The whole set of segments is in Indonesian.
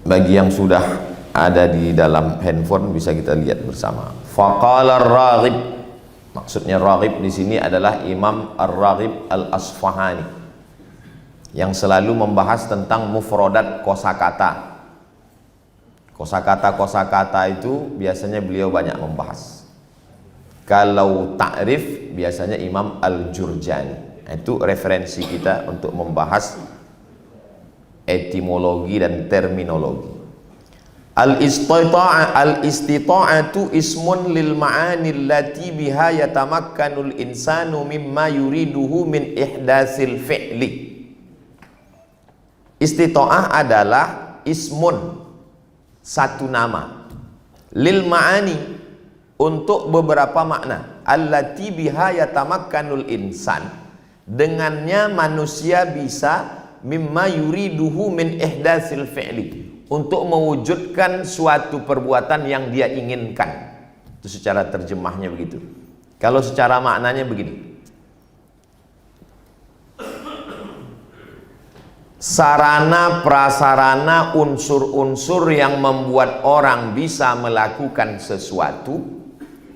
Bagi yang sudah ada di dalam handphone bisa kita lihat bersama. Faqala ar-Raghib, maksudnya Raghib di sini adalah Imam Ar-Raghib Al-Asfahani yang selalu membahas tentang mufradat kosakata. Kosakata itu biasanya beliau banyak membahas. Kalau ta'rif biasanya Imam Al-Jurjani. Itu referensi kita untuk membahas etimologi dan terminologi. Al-istita'atu ismun lil ma'ani allati biha yatamakkanul insanu mimma yuriduhu min ihdasil fi'li. Istita'ah adalah ismun, satu nama, lil ma'ani, untuk beberapa makna, allati biha yatamakkanul insan, dengannya manusia bisa mimma yuriduhu min ihdasil fi'li, untuk mewujudkan suatu perbuatan yang dia inginkan. Itu secara terjemahnya begitu. Kalau secara maknanya begini, sarana prasarana unsur-unsur yang membuat orang bisa melakukan sesuatu,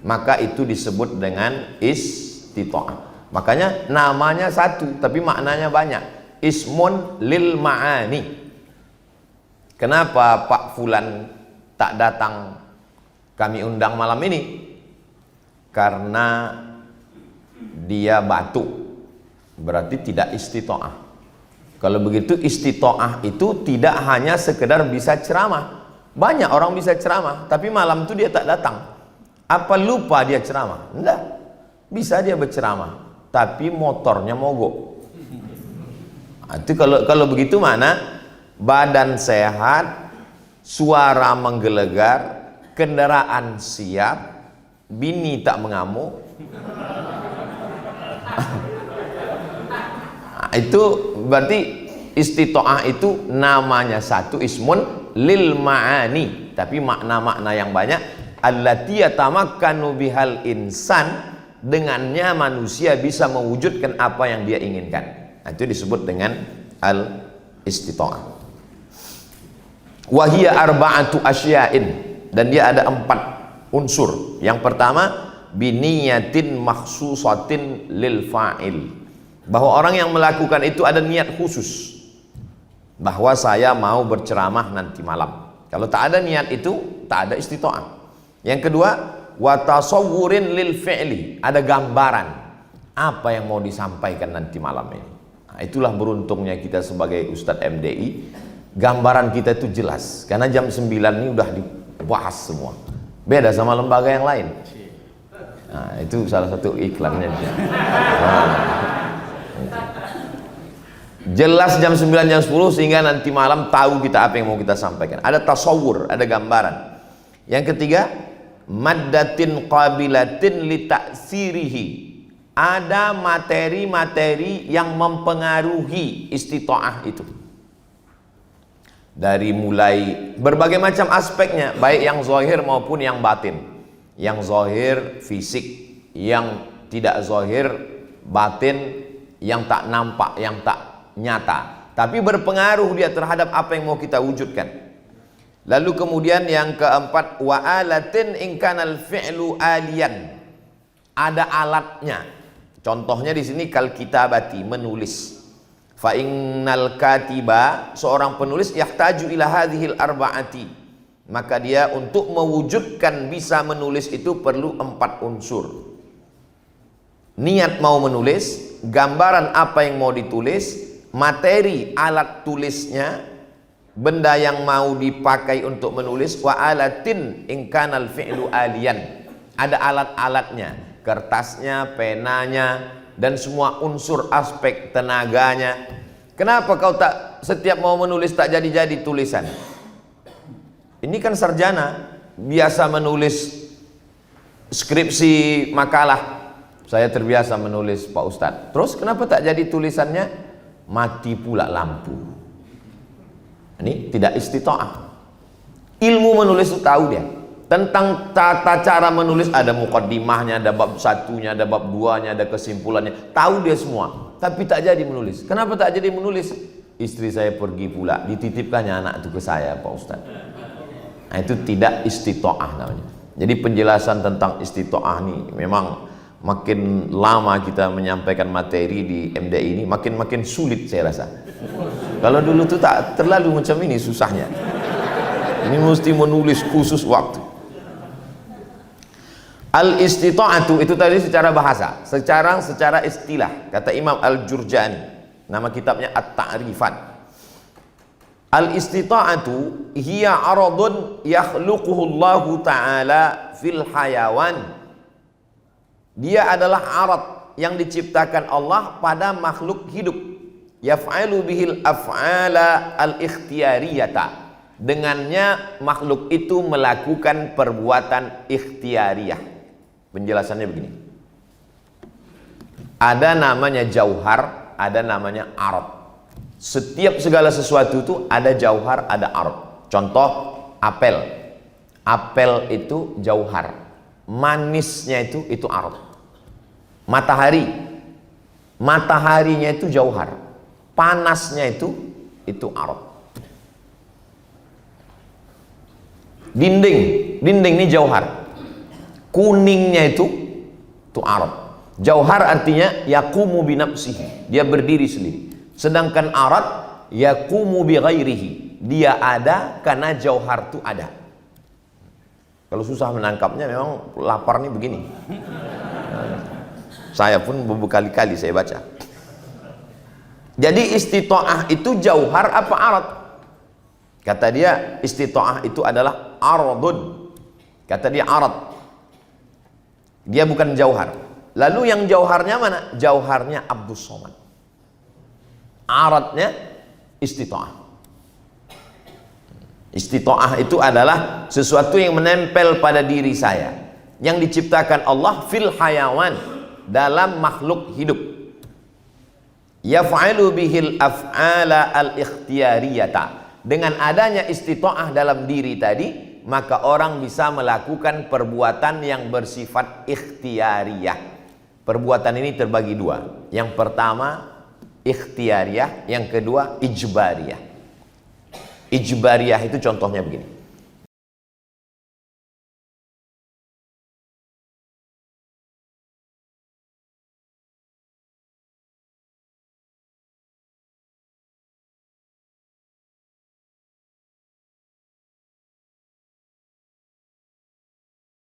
maka itu disebut dengan istita'ah. Makanya namanya satu tapi maknanya banyak. Ismun lil ma'ani. Kenapa Pak Fulan tak datang kami undang malam ini? Karena dia batuk, berarti tidak istita'ah. Kalau begitu istita'ah itu tidak hanya sekedar bisa ceramah. Banyak orang bisa ceramah tapi malam itu dia tak datang. Apa lupa dia ceramah? Enggak, bisa dia berceramah tapi motornya mogok. Itu kalau begitu mana badan sehat, suara menggelegar, kendaraan siap, bini tak mengamuk. Itu berarti istita'ah itu namanya satu, ismun lil ma'ani, tapi makna-makna yang banyak. Allati yatamakkanu bihal insan, dengannya manusia bisa mewujudkan apa yang dia inginkan. Itu disebut dengan al-istita'ah. Wahia arba'atu asya'in, dan dia ada 4 unsur. Yang pertama, biniyatin makhsusatin lil fa'il, bahwa orang yang melakukan itu ada niat khusus, bahwa saya mau berceramah nanti malam. Kalau tak ada niat itu, tak ada istita'ah. Yang kedua, wa tasawwurin lil fi'li, ada gambaran apa yang mau disampaikan nanti malam ini. Nah, itulah beruntungnya kita sebagai Ustadz MDI, gambaran kita itu jelas, karena jam 9 ini udah dibahas semua, beda sama lembaga yang lain. Nah, itu salah satu iklannya. Jelas jam 9, jam 10, sehingga nanti malam tahu kita apa yang mau kita sampaikan. Ada tasawur, ada gambaran. Yang ketiga, maddatin qabilatin li ta'sirihi, ada materi-materi yang mempengaruhi istita'ah itu, dari mulai berbagai macam aspeknya, baik yang zahir maupun yang batin. Yang zahir fisik, yang tidak zahir batin, yang tak nampak, yang tak nyata, tapi berpengaruh dia terhadap apa yang mau kita wujudkan. Lalu kemudian yang keempat, wa alatin in kanal fi'lu aliyan, ada alatnya. Contohnya di sini kal kitabati, menulis. Fa innal katiba, seorang penulis, yahtaju ila hadhil arba'ati, maka dia untuk mewujudkan bisa menulis itu perlu 4 unsur. Niat mau menulis, gambaran apa yang mau ditulis, materi alat tulisnya, benda yang mau dipakai untuk menulis, wa alatin in kanal fi'lu aliyan, ada alat-alatnya, kertasnya, penanya, dan semua unsur aspek tenaganya. Kenapa kau tak setiap mau menulis tak jadi-jadi tulisan? Ini kan sarjana, biasa menulis skripsi makalah. Saya terbiasa menulis Pak Ustadz. Terus kenapa tak jadi tulisannya? Mati pula lampu. Ini tidak istita'ah. Ilmu menulis itu tahu dia. Tentang tata cara menulis, ada muqaddimahnya, ada bab 1-nya, ada bab 2-nya, ada kesimpulannya. Tahu dia semua, tapi tak jadi menulis. Kenapa tak jadi menulis? istri saya pergi pula, dititipkannya anak itu ke saya, Pak Ustaz. Nah, itu tidak istitoah namanya. Jadi penjelasan tentang istitoah ini memang makin lama kita menyampaikan materi di MDI ini makin sulit saya rasa. Kalau dulu tuh tak terlalu macam ini susahnya. Ini mesti menulis khusus waktu. Al-istita'atu itu tadi secara bahasa, secara istilah. Kata Imam Al-Jurjani, nama kitabnya At-Ta'rifat. Al-istita'atu hiya aradun yakhluquhu Allah Ta'ala fil hayawan. Dia adalah arad yang diciptakan Allah pada makhluk hidup. Yaf'alu bihil af'ala al-ikhtiyariyata. Dengannya makhluk itu melakukan perbuatan ikhtiyariyah. Penjelasannya begini. Ada namanya jauhar, ada namanya arad. Setiap segala sesuatu itu ada jauhar, ada arad. Contoh apel. Apel itu jauhar. Manisnya itu arad. Matahari. Mataharinya itu jauhar. Panasnya itu arad. Dinding ini jauhar. Kuningnya itu arad. Jauhar artinya yaqumu bi nafsihi, dia berdiri sendiri. Sedangkan arad yaqumu bi ghairihi, dia ada karena jauhar itu ada. Kalau susah menangkapnya memang lapar nih begini. Saya pun berkali-kali saya baca. Jadi istitoah itu jauhar apa arad? Kata dia istitoah itu adalah aradun. Kata dia arad. Dia bukan jauhar. Lalu yang jauharnya mana? Jauharnya Abdus Somad. Aradnya istitoah. Istitoah itu adalah sesuatu yang menempel pada diri saya, yang diciptakan Allah fil hayawan, dalam makhluk hidup. Yaf'alu bihil af'ala al-ikhtiyariyata. Dengan adanya istitoah dalam diri tadi, maka orang bisa melakukan perbuatan yang bersifat ikhtiyariyah. Perbuatan ini terbagi dua. Yang pertama ikhtiyariyah, yang kedua ijbariyah. Ijbariyah itu contohnya begini.